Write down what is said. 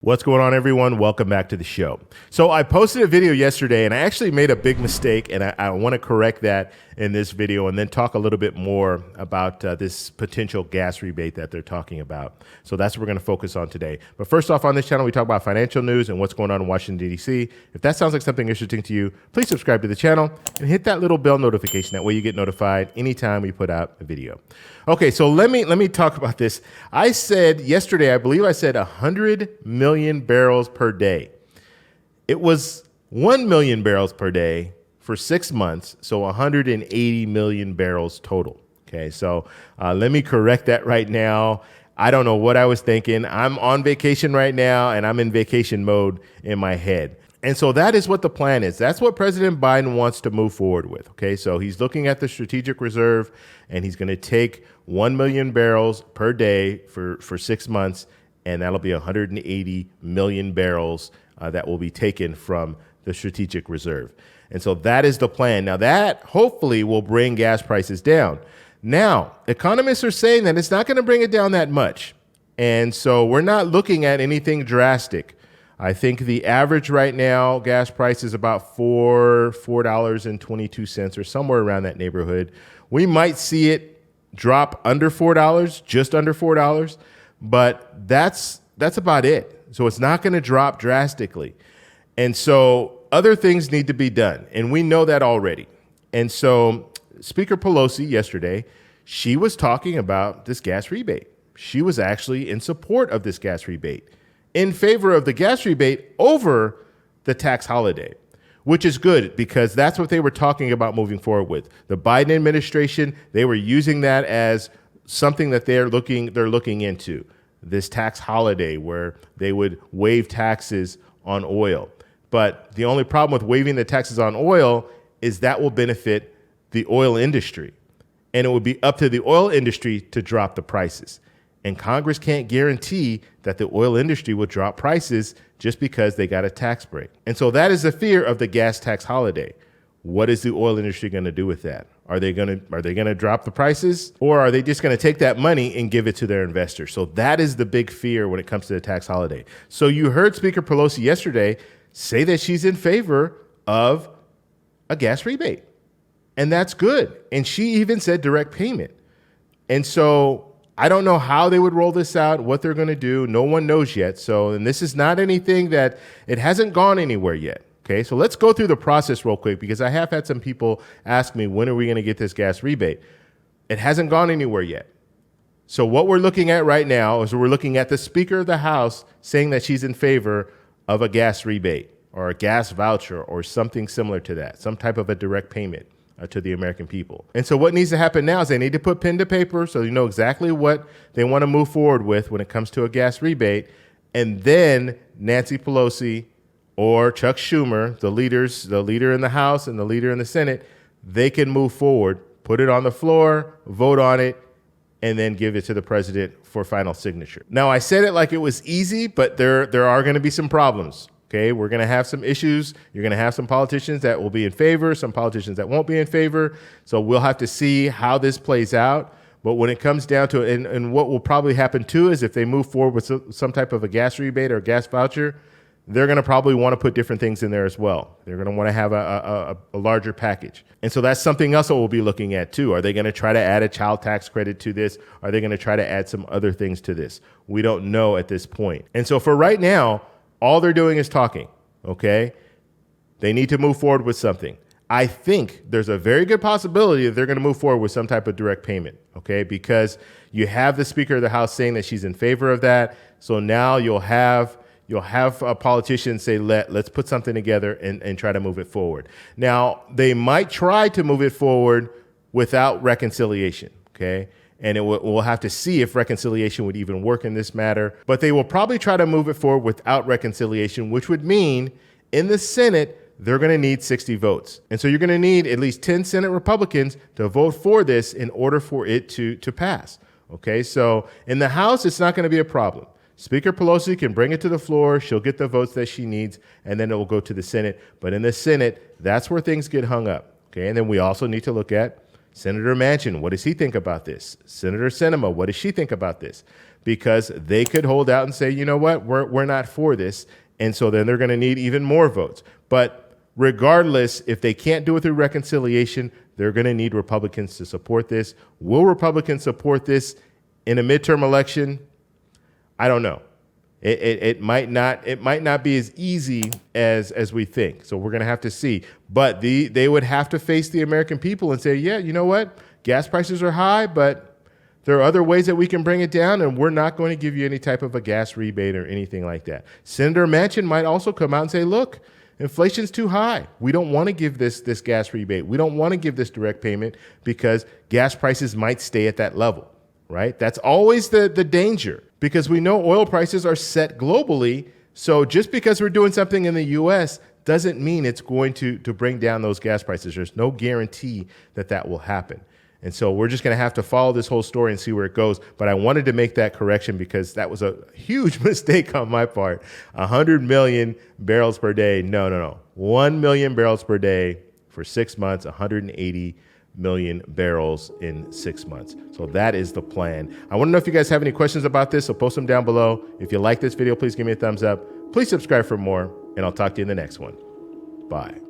What's going on, everyone? Welcome back to the show. So I posted a video yesterday and I actually made a big mistake, and I want to correct that in this video and then talk a little bit more about this potential gas rebate that they're talking about. So that's what we're going to focus on today. But first off, on this channel, we talk about financial news and what's going on in Washington, D.C. If that sounds like something interesting to you, please subscribe to the channel and hit that little bell notification. That way you get notified anytime we put out a video. Okay, so let me talk about this. I said yesterday, I believe I said 100 million barrels per day. It was 1 million barrels per day for 6 months, so 180 million barrels total. Okay, so let me correct that right now. I don't know what I was thinking. I'm on vacation right now, and I'm in vacation mode in my head. And so that is what the plan is. That's what President Biden wants to move forward with. Okay, so he's looking at the strategic reserve, and he's going to take 1 million barrels per day for 6 months, and that'll be 180 million barrels that will be taken from the strategic reserve. And so that is the plan. Now, that hopefully will bring gas prices down. Now, economists are saying that it's not going to bring it down that much. And so we're not looking at anything drastic. I think the average right now gas price is about $4.22 or somewhere around that neighborhood. We might see it drop under $4, just under $4, but that's about it. So it's not going to drop drastically. And so other things need to be done, and we know that already. And so Speaker Pelosi yesterday, she was talking about this gas rebate. She was actually in support of this gas rebate, in favor of the gas rebate over the tax holiday, which is good because that's what they were talking about moving forward with. The Biden administration, they were using that as something that they're looking into, this tax holiday where they would waive taxes on oil. But the only problem with waiving the taxes on oil is that will benefit the oil industry, and it would be up to the oil industry to drop the prices. And Congress can't guarantee that the oil industry will drop prices just because they got a tax break. And so that is the fear of the gas tax holiday. What is the oil industry going to do with that? Are they going to drop the prices, or are they just going to take that money and give it to their investors? So that is the big fear when it comes to the tax holiday. So you heard Speaker Pelosi yesterday say that she's in favor of a gas rebate. And that's good. And she even said direct payment. And so I don't know how they would roll this out, what they're going to do. No one knows yet. So, and this is not anything that it hasn't gone anywhere yet. Okay, so let's go through the process real quick because I have had some people ask me, when are we going to get this gas rebate? It hasn't gone anywhere yet. So what we're looking at right now is we're looking at the Speaker of the House saying that she's in favor of a gas rebate or a gas voucher or something similar to that, some type of a direct payment to the American people. And so what needs to happen now is they need to put pen to paper so you know exactly what they want to move forward with when it comes to a gas rebate. And then Nancy Pelosi or Chuck Schumer, the leader in the House and the leader in the Senate, they can move forward, put it on the floor, vote on it, and then give it to the president for final signature. Now, I said it like it was easy, but there are going to be some problems. Okay, we're going to have some issues. You're going to have some politicians that will be in favor, some politicians that won't be in favor. So we'll have to see how this plays out. But when it comes down to it, and what will probably happen too is if they move forward with some type of a gas rebate or a gas voucher, they're going to probably want to put different things in there as well. They're going to want to have a larger package. And so that's something else that we'll be looking at too. Are they going to try to add a child tax credit to this? Are they going to try to add some other things to this? We don't know at this point. And so for right now, all they're doing is talking, okay? They need to move forward with something. I think there's a very good possibility that they're going to move forward with some type of direct payment, okay? Because you have the Speaker of the House saying that she's in favor of that. So now you'll have a politician say, let's put something together and try to move it forward. Now, they might try to move it forward without reconciliation, okay? And we'll have to see if reconciliation would even work in this matter. But they will probably try to move it forward without reconciliation, which would mean in the Senate, they're going to need 60 votes. And so you're going to need at least 10 Senate Republicans to vote for this in order for it to pass. Okay, so in the House, it's not going to be a problem. Speaker Pelosi can bring it to the floor. She'll get the votes that she needs, and then it will go to the Senate. But in the Senate, that's where things get hung up. Okay, and then we also need to look at Senator Manchin, what does he think about this? Senator Sinema, what does she think about this? because they could hold out and say, you know what, we're not for this. And so then they're going to need even more votes. But regardless, if they can't do it through reconciliation, they're going to need Republicans to support this. Will Republicans support this in a midterm election? I don't know. It might not be as easy as we think. So we're going to have to see. But they would have to face the American people and say, yeah, you know what? Gas prices are high, but there are other ways that we can bring it down, and we're not going to give you any type of a gas rebate or anything like that. Senator Manchin might also come out and say, look, inflation's too high. We don't want to give this gas rebate. We don't want to give this direct payment because gas prices might stay at that level, right? That's always the danger, because we know oil prices are set globally. So just because we're doing something in the U.S. doesn't mean it's going to bring down those gas prices. There's no guarantee that will happen. And so we're just going to have to follow this whole story and see where it goes. But I wanted to make that correction because that was a huge mistake on my part. 100 million barrels per day. No. 1 million barrels per day for 6 months, 180 million barrels in 6 months. So that is the plan. I want to know if you guys have any questions about this, so post them down below. If you like this video, please give me a thumbs up. Please subscribe for more, and I'll talk to you in the next one. Bye.